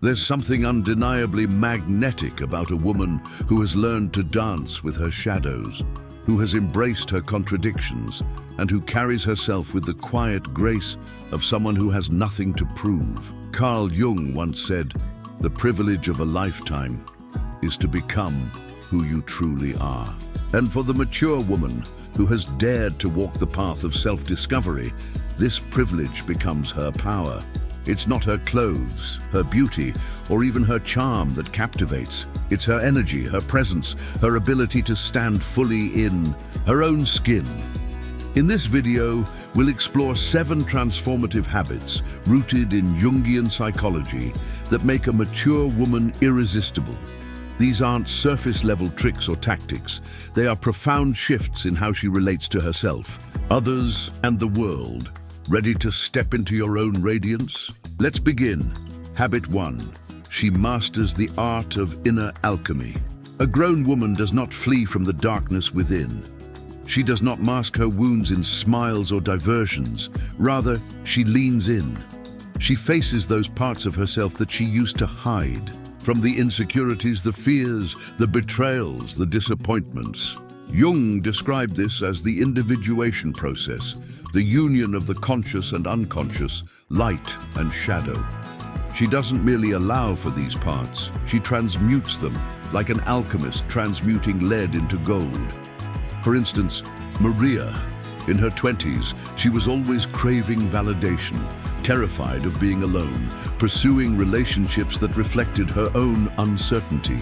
There's something undeniably magnetic about a woman who has learned to dance with her shadows, who has embraced her contradictions, and who carries herself with the quiet grace of someone who has nothing to prove. Carl Jung once said, "The privilege of a lifetime is to become who you truly are." And for the mature woman who has dared to walk the path of self-discovery, this privilege becomes her power. It's not her clothes, her beauty, or even her charm that captivates. It's her energy, her presence, her ability to stand fully in her own skin. In this video, we'll explore 7 transformative habits rooted in Jungian psychology that make a mature woman irresistible. These aren't surface-level tricks or tactics. They are profound shifts in how she relates to herself, others, and the world. Ready to step into your own radiance? Let's begin. Habit 1. She masters the art of inner alchemy. A grown woman does not flee from the darkness within. She does not mask her wounds in smiles or diversions. Rather, she leans in. She faces those parts of herself that she used to hide. From the insecurities, the fears, the betrayals, the disappointments. Jung described this as the individuation process, the union of the conscious and unconscious, light and shadow. She doesn't merely allow for these parts, she transmutes them, like an alchemist transmuting lead into gold. For instance, Maria, in her 20s, she was always craving validation, terrified of being alone, pursuing relationships that reflected her own uncertainty.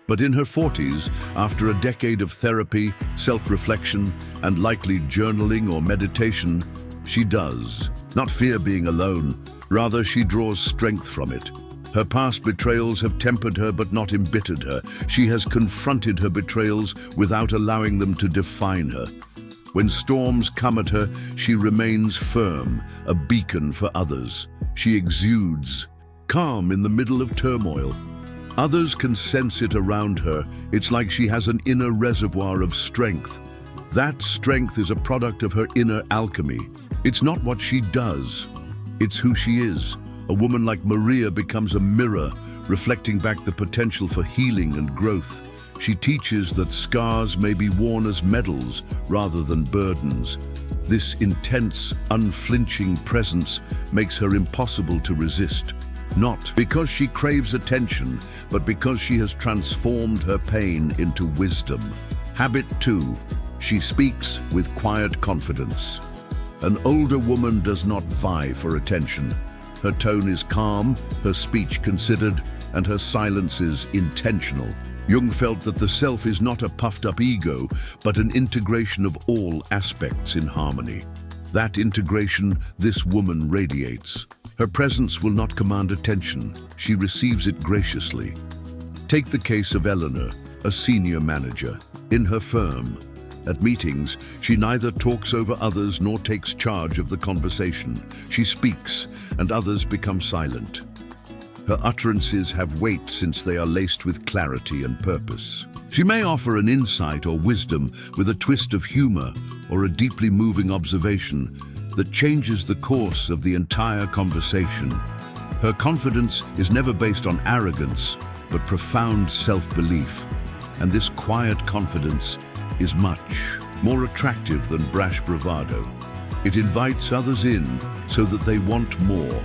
But in her 40s, after a decade of therapy, self-reflection, and likely journaling or meditation, she does not fear being alone. Rather, she draws strength from it. Her past betrayals have tempered her but not embittered her. She has confronted her betrayals without allowing them to define her. When storms come at her, she remains firm, a beacon for others. She exudes calm in the middle of turmoil. Others can sense it around her. It's like she has an inner reservoir of strength. That strength is a product of her inner alchemy. It's not what she does, it's who she is. A woman like Maria becomes a mirror, reflecting back the potential for healing and growth. She teaches that scars may be worn as medals rather than burdens. This intense, unflinching presence makes her impossible to resist. Not because she craves attention, but because she has transformed her pain into wisdom. Habit 2. She speaks with quiet confidence. An older woman does not vie for attention. Her tone is calm, her speech considered, and her silence is intentional. Jung felt that the self is not a puffed-up ego, but an integration of all aspects in harmony. That integration this woman radiates. Her presence will not command attention. She receives it graciously. Take the case of Eleanor, a senior manager. In her firm, at meetings, she neither talks over others nor takes charge of the conversation. She speaks, and others become silent. Her utterances have weight since they are laced with clarity and purpose. She may offer an insight or wisdom with a twist of humor or a deeply moving observation that changes the course of the entire conversation. Her confidence is never based on arrogance, but profound self-belief. And this quiet confidence is much more attractive than brash bravado. It invites others in so that they want more.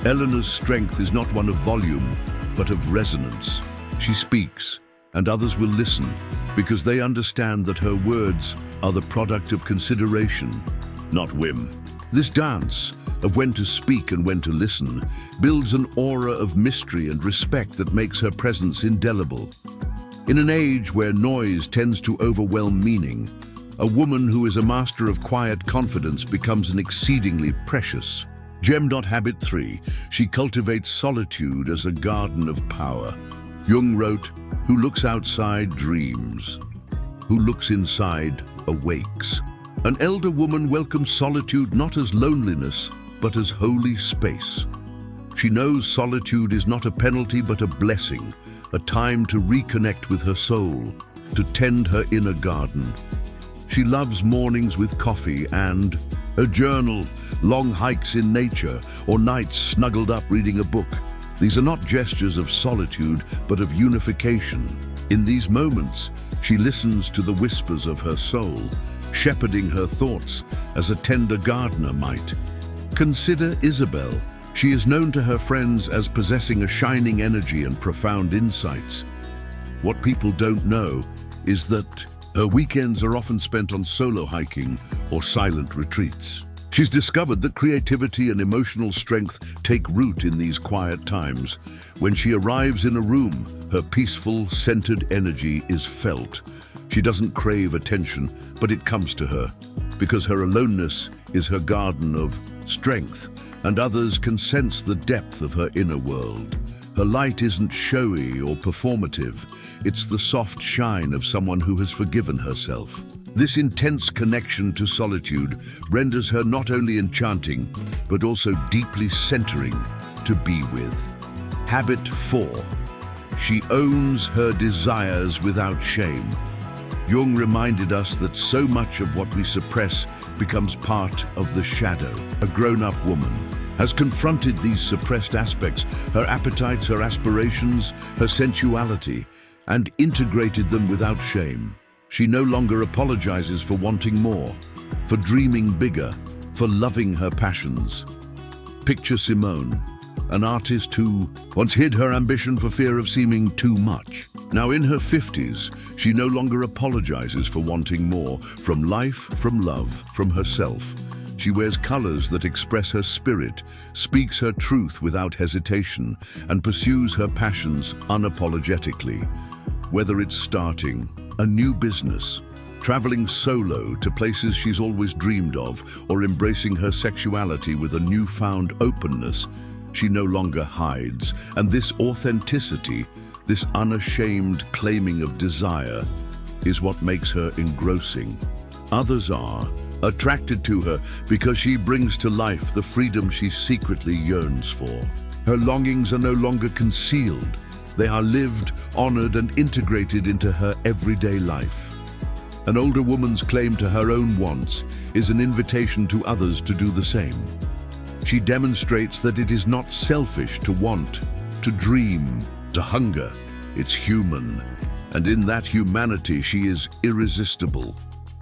Eleanor's strength is not one of volume, but of resonance. She speaks, and others will listen, because they understand that her words are the product of consideration, not whim. This dance of when to speak and when to listen builds an aura of mystery and respect that makes her presence indelible. In an age where noise tends to overwhelm meaning, a woman who is a master of quiet confidence becomes an exceedingly precious gem. Habit 3. She cultivates solitude as a garden of power. Jung wrote, "Who looks outside dreams. Who looks inside awakes." An elder woman welcomes solitude not as loneliness, but as holy space. She knows solitude is not a penalty but a blessing, a time to reconnect with her soul, to tend her inner garden. She loves mornings with coffee and a journal, long hikes in nature, or nights snuggled up reading a book. These are not gestures of solitude, but of unification. In these moments, she listens to the whispers of her soul, shepherding her thoughts as a tender gardener might. Consider Isabel. She is known to her friends as possessing a shining energy and profound insights. What people don't know is that her weekends are often spent on solo hiking or silent retreats. She's discovered that creativity and emotional strength take root in these quiet times. When she arrives in a room, her peaceful, centered energy is felt. She doesn't crave attention, but it comes to her, because her aloneness is her garden of strength, and others can sense the depth of her inner world. Her light isn't showy or performative. It's the soft shine of someone who has forgiven herself. This intense connection to solitude renders her not only enchanting, but also deeply centering to be with. Habit 4. She owns her desires without shame. Jung reminded us that so much of what we suppress becomes part of the shadow. A grown-up woman has confronted these suppressed aspects, her appetites, her aspirations, her sensuality, and integrated them without shame. She no longer apologizes for wanting more, for dreaming bigger, for loving her passions. Picture Simone, an artist who once hid her ambition for fear of seeming too much. Now in her 50s, she no longer apologizes for wanting more, from life, from love, from herself. She wears colors that express her spirit, speaks her truth without hesitation, and pursues her passions unapologetically. Whether it's starting a new business, traveling solo to places she's always dreamed of, or embracing her sexuality with a newfound openness, she no longer hides. And this authenticity, this unashamed claiming of desire, is what makes her engrossing. Others are attracted to her because she brings to life the freedom she secretly yearns for. Her longings are no longer concealed. They are lived, honored, and integrated into her everyday life. An older woman's claim to her own wants is an invitation to others to do the same. She demonstrates that it is not selfish to want, to dream, to hunger. It's human, and in that humanity she is irresistible.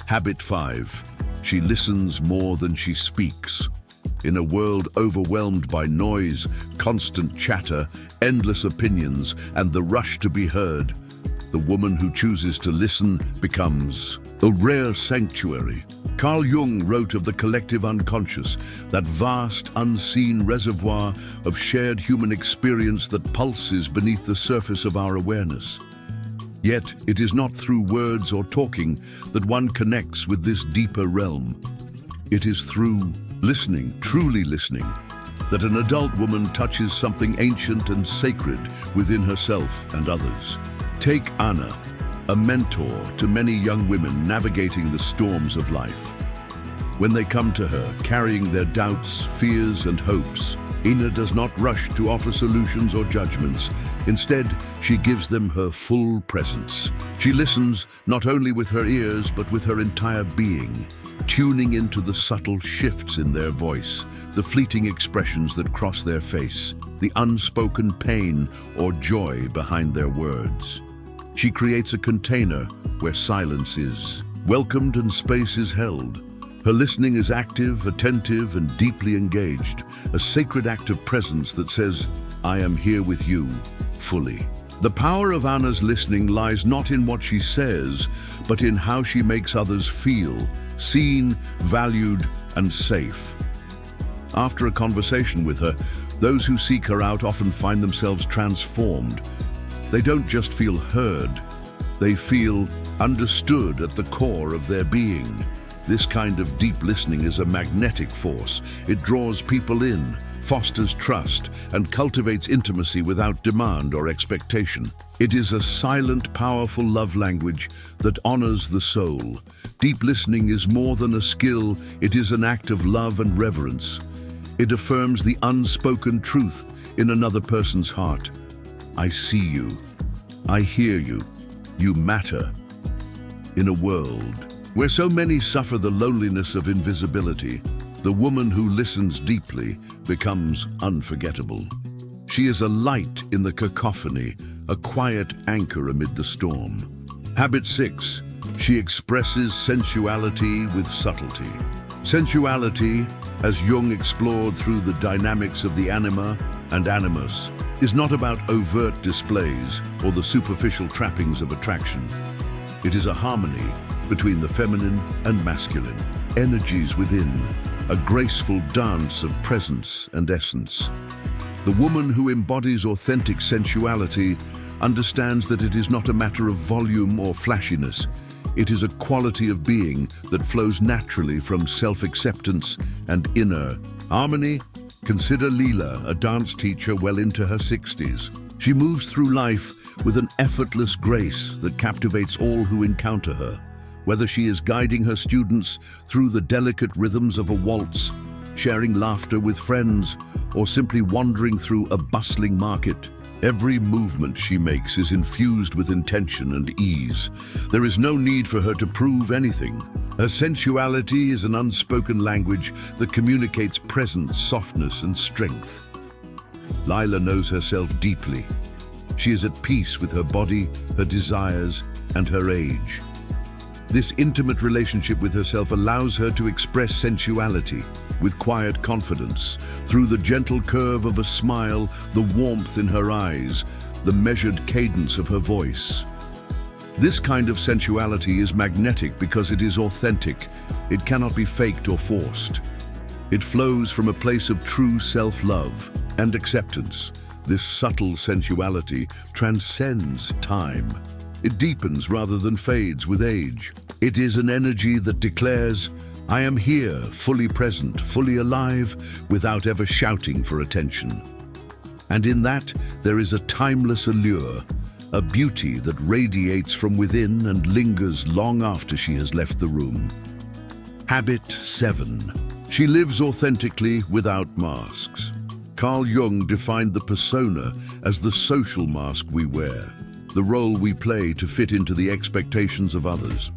Habit 5. She listens more than she speaks. In a world overwhelmed by noise, constant chatter, endless opinions, and the rush to be heard, the woman who chooses to listen becomes a rare sanctuary. Carl Jung wrote of the collective unconscious, that vast, unseen reservoir of shared human experience that pulses beneath the surface of our awareness. Yet, it is not through words or talking that one connects with this deeper realm. It is through listening, truly listening, that an adult woman touches something ancient and sacred within herself and others. Take Anna, a mentor to many young women navigating the storms of life. When they come to her, carrying their doubts, fears, and hopes, Ina does not rush to offer solutions or judgments. Instead, she gives them her full presence. She listens not only with her ears, but with her entire being, tuning into the subtle shifts in their voice, the fleeting expressions that cross their face, the unspoken pain or joy behind their words. She creates a container where silence is welcomed and space is held. Her listening is active, attentive, and deeply engaged, a sacred act of presence that says, "I am here with you, fully." The power of Anna's listening lies not in what she says, but in how she makes others feel, seen, valued, and safe. After a conversation with her, those who seek her out often find themselves transformed. They don't just feel heard, they feel understood at the core of their being. This kind of deep listening is a magnetic force. It draws people in, fosters trust, and cultivates intimacy without demand or expectation. It is a silent, powerful love language that honors the soul. Deep listening is more than a skill, it is an act of love and reverence. It affirms the unspoken truth in another person's heart. I see you. I hear you. You matter. In a world where so many suffer the loneliness of invisibility, the woman who listens deeply becomes unforgettable. She is a light in the cacophony, a quiet anchor amid the storm. Habit 6. She expresses sensuality with subtlety. Sensuality, as Jung explored through the dynamics of the anima and animus, is not about overt displays or the superficial trappings of attraction. It is a harmony between the feminine and masculine, energies within, a graceful dance of presence and essence. The woman who embodies authentic sensuality understands that it is not a matter of volume or flashiness. It is a quality of being that flows naturally from self-acceptance and inner harmony. Consider Leela, a dance teacher well into her 60s. She moves through life with an effortless grace that captivates all who encounter her. Whether she is guiding her students through the delicate rhythms of a waltz, sharing laughter with friends, or simply wandering through a bustling market, every movement she makes is infused with intention and ease. There is no need for her to prove anything. Her sensuality is an unspoken language that communicates presence, softness, and strength. Leela knows herself deeply. She is at peace with her body, her desires, and her age. This intimate relationship with herself allows her to express sensuality with quiet confidence, through the gentle curve of a smile, the warmth in her eyes, the measured cadence of her voice. This kind of sensuality is magnetic because it is authentic. It cannot be faked or forced. It flows from a place of true self-love and acceptance. This subtle sensuality transcends time. It deepens rather than fades with age. It is an energy that declares, "I am here, fully present, fully alive," without ever shouting for attention. And in that, there is a timeless allure, a beauty that radiates from within and lingers long after she has left the room. Habit 7. She lives authentically without masks. Carl Jung defined the persona as the social mask we wear, the role we play to fit into the expectations of others.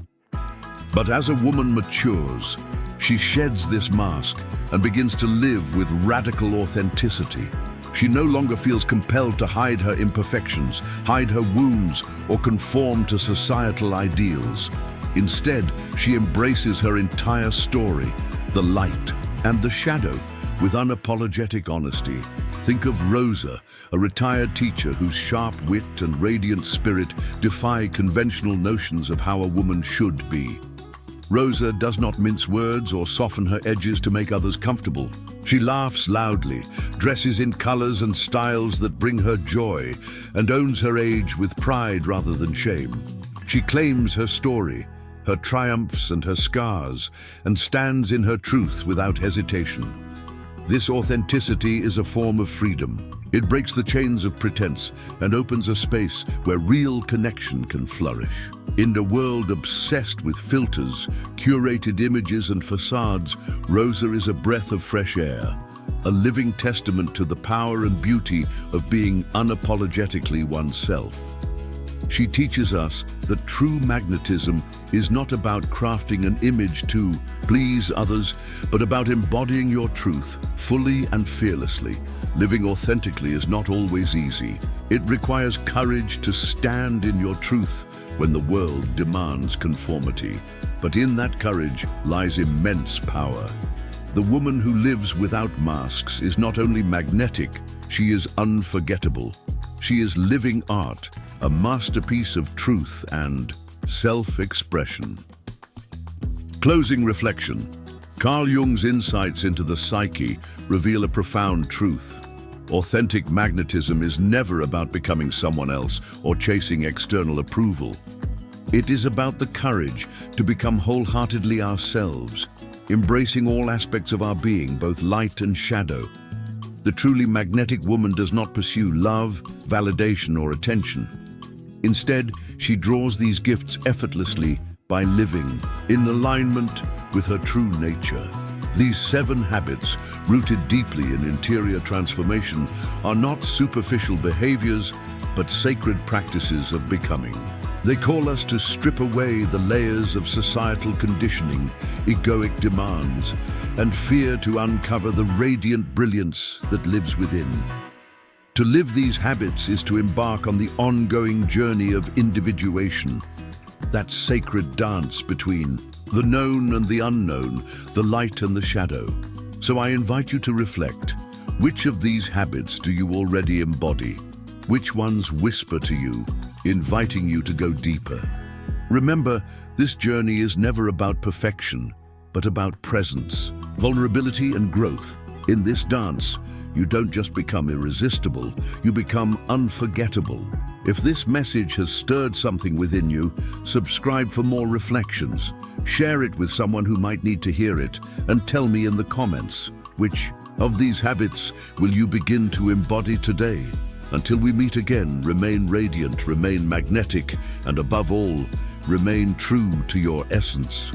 But as a woman matures, she sheds this mask and begins to live with radical authenticity. She no longer feels compelled to hide her imperfections, hide her wounds, or conform to societal ideals. Instead, she embraces her entire story, the light and the shadow, with unapologetic honesty. Think of Rosa, a retired teacher whose sharp wit and radiant spirit defy conventional notions of how a woman should be. Rosa does not mince words or soften her edges to make others comfortable. She laughs loudly, dresses in colors and styles that bring her joy, and owns her age with pride rather than shame. She claims her story, her triumphs and her scars, and stands in her truth without hesitation. This authenticity is a form of freedom. It breaks the chains of pretense and opens a space where real connection can flourish. In a world obsessed with filters, curated images and facades, Rosa is a breath of fresh air, a living testament to the power and beauty of being unapologetically oneself. She teaches us that true magnetism is not about crafting an image to please others, but about embodying your truth fully and fearlessly. Living authentically is not always easy. It requires courage to stand in your truth when the world demands conformity. But in that courage lies immense power. The woman who lives without masks is not only magnetic, she is unforgettable. She is living art, a masterpiece of truth and self-expression. Closing reflection. Carl Jung's insights into the psyche reveal a profound truth. Authentic magnetism is never about becoming someone else or chasing external approval. It is about the courage to become wholeheartedly ourselves, embracing all aspects of our being, both light and shadow. The truly magnetic woman does not pursue love, validation, or attention. Instead, she draws these gifts effortlessly by living in alignment with her true nature. These 7 habits, rooted deeply in interior transformation, are not superficial behaviors, but sacred practices of becoming. They call us to strip away the layers of societal conditioning, egoic demands, and fear to uncover the radiant brilliance that lives within. To live these habits is to embark on the ongoing journey of individuation, that sacred dance between the known and the unknown, the light and the shadow. So I invite you to reflect. Which of these habits do you already embody? Which ones whisper to you, inviting you to go deeper? Remember, this journey is never about perfection, but about presence, vulnerability and growth. In this dance, you don't just become irresistible, you become unforgettable. If this message has stirred something within you, subscribe for more reflections. Share it with someone who might need to hear it, and tell me in the comments, which of these habits will you begin to embody today? Until we meet again, remain radiant, remain magnetic, and above all, remain true to your essence.